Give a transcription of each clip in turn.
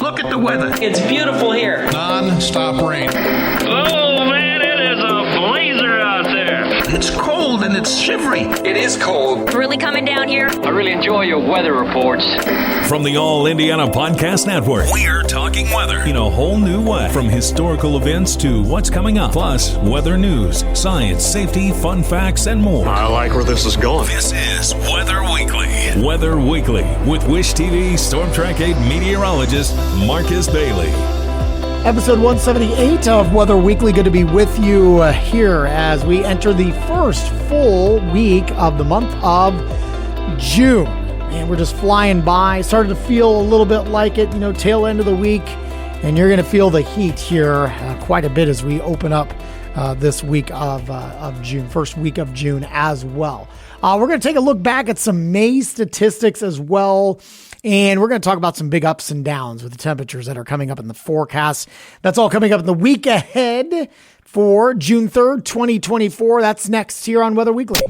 Look at the weather. It's beautiful here. Non-stop rain. Oh, man, it is a blazer out there. It's cold and it's shivery. It is cold. It's really coming down here. I really enjoy your weather reports. From the All Indiana Podcast Network, we're talking weather in a whole new way. From historical events to what's coming up, plus weather news, science, safety, fun facts, and more. I like where this is going. This is Weather Weekly. Weather Weekly with Wish TV Storm Track 8 meteorologist Marcus Bailey. Episode 178 of Weather Weekly. Good to be with you here as we enter the first full week of the month of June. And we're just flying by. Started to feel a little bit like it, tail end of the week. And you're going to feel the heat here quite a bit as we open up this week of June, first week of June as well. We're going to take a look back at some May statistics as well. And we're going to talk about some big ups and downs with the temperatures that are coming up in the forecast. That's all coming up in the week ahead for June 3rd, 2024. That's next here on Weather Weekly.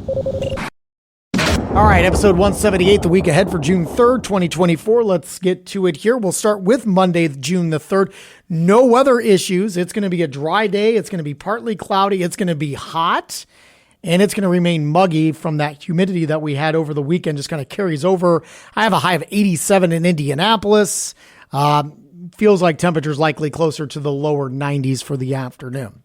All right, episode 178, the week ahead for June 3rd, 2024. Let's get to it here. We'll start with Monday, June the 3rd. No weather issues. It's going to be a dry day. It's going to be partly cloudy. It's going to be hot. And it's going to remain muggy from that humidity that we had over the weekend, just kind of carries over. I have a high of 87 in Indianapolis. Feels like temperatures likely closer to the lower 90s for the afternoon.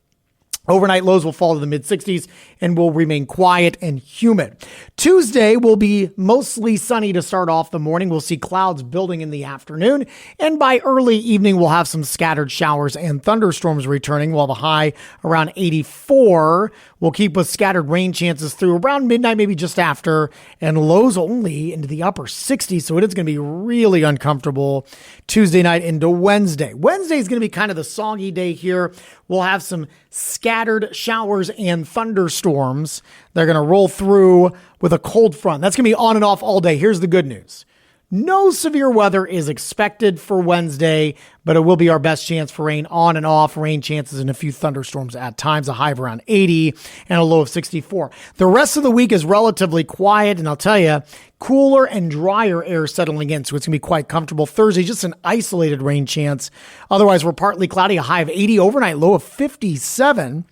Overnight lows will fall to the mid-60s and will remain quiet and humid. Tuesday will be mostly sunny to start off the morning. We'll see clouds building in the afternoon. And by early evening, we'll have some scattered showers and thunderstorms returning, while the high around 84 will keep with scattered rain chances through around midnight, maybe just after, and lows only into the upper 60s. So it is going to be really uncomfortable Tuesday night into Wednesday. Wednesday is going to be kind of the soggy day here. We'll have some scattered showers and thunderstorms. They're going to roll through with a cold front. That's going to be on and off all day. Here's the good news. No severe weather is expected for Wednesday, but it will be our best chance for rain on and off, rain chances and a few thunderstorms at times, a high of around 80 and a low of 64. The rest of the week is relatively quiet, and I'll tell you, cooler and drier air settling in, so it's going to be quite comfortable. Thursday, just an isolated rain chance. Otherwise, we're partly cloudy, a high of 80, overnight low of 57.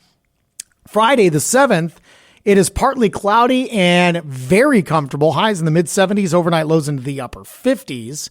Friday, the 7th, it is partly cloudy and very comfortable. Highs in the mid-70s, overnight lows into the upper 50s.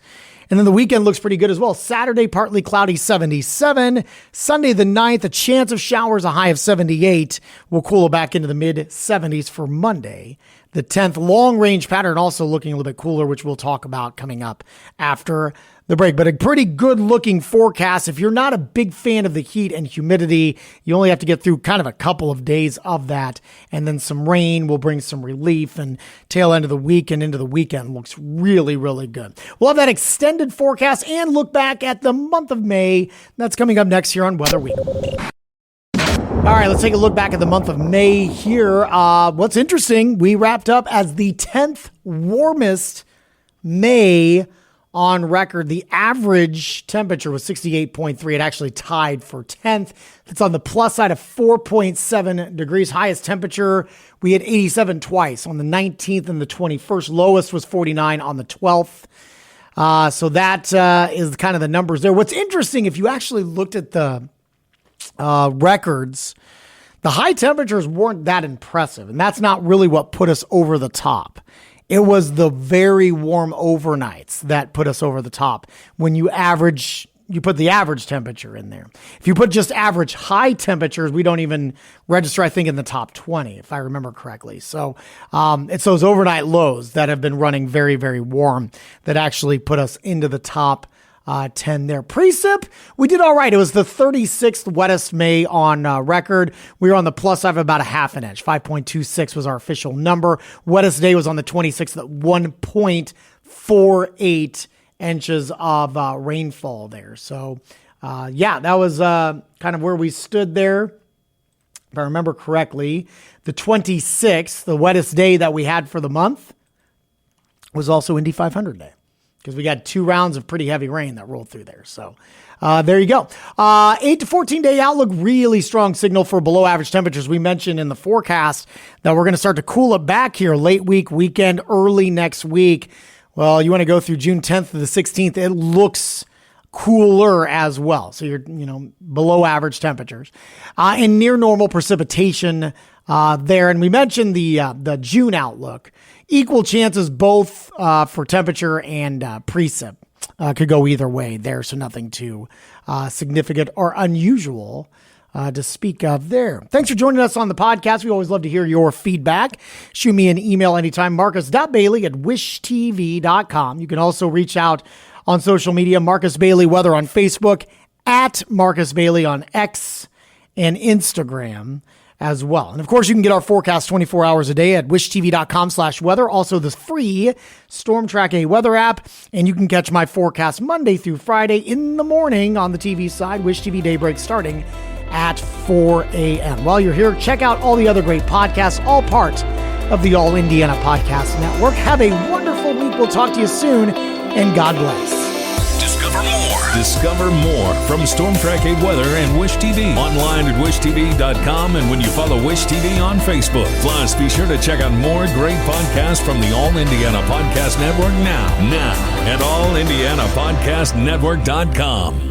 And then the weekend looks pretty good as well. Saturday, partly cloudy, 77. Sunday, the 9th, a chance of showers, a high of 78. We'll cool it back into the mid-70s for Monday. The 10th, long-range pattern also looking a little bit cooler, which we'll talk about coming up after the break. But a pretty good-looking forecast. If you're not a big fan of the heat and humidity, you only have to get through kind of a couple of days of that. And then some rain will bring some relief, and tail end of the week and into the weekend looks really, really good. We'll have that extended forecast and look back at the month of May. That's coming up next here on Weather Week. All right, let's take a look back at the month of May here. What's interesting, we wrapped up as the 10th warmest May on record. The average temperature was 68.3. It actually tied for 10th. It's on the plus side of 4.7 degrees. Highest temperature, we had 87 twice on the 19th and the 21st. Lowest was 49 on the 12th. So that is kind of the numbers there. What's interesting, if you actually looked at the records, the high temperatures weren't that impressive, and that's not really what put us over the top. It was the very warm overnights that put us over the top. When you put the average temperature in there. If you put just average high temperatures, we don't even register, I think, in the top 20, if I remember correctly. So it's those overnight lows that have been running very, very warm that actually put us into the top 10 there. Precip, we did all right. It was the 36th wettest May on record. We were on the plus side of about a half an inch. 5.26 was our official number. Wettest day was on the 26th at 1.48 inches of rainfall there. So, that was kind of where we stood there. If I remember correctly, the 26th, the wettest day that we had for the month, was also Indy 500 day, because we got 2 rounds of pretty heavy rain that rolled through there. So there you go. 8 to 14 day outlook, really strong signal for below average temperatures. We mentioned in the forecast that we're going to start to cool it back here late week, weekend, early next week. Well, you want to go through June 10th to the 16th. It looks cooler as well. So you're, below average temperatures and near normal precipitation there. And we mentioned the June outlook, equal chances both for temperature and precip. Could go either way there. So nothing too significant or unusual to speak of there. Thanks for joining us on the podcast. We always love to hear your feedback. Shoot me an email anytime, marcus.bailey@wishtv.com. You can also reach out on social media, Marcus Bailey Weather on Facebook, at Marcus Bailey on X and Instagram as well. And of course, you can get our forecast 24 hours a day at wishtv.com/weather. Also the free Storm Track A weather app. And you can catch my forecast Monday through Friday in the morning on the TV side, Wish TV Daybreak starting at 4 a.m. While you're here, check out all the other great podcasts, all part of the All Indiana Podcast Network. Have a wonderful week. We'll talk to you soon, and God bless. Discover more from Storm Track 8 Weather and Wish TV. Online at wishtv.com and when you follow Wish TV on Facebook. Plus, be sure to check out more great podcasts from the All Indiana Podcast Network now at allindianapodcastnetwork.com.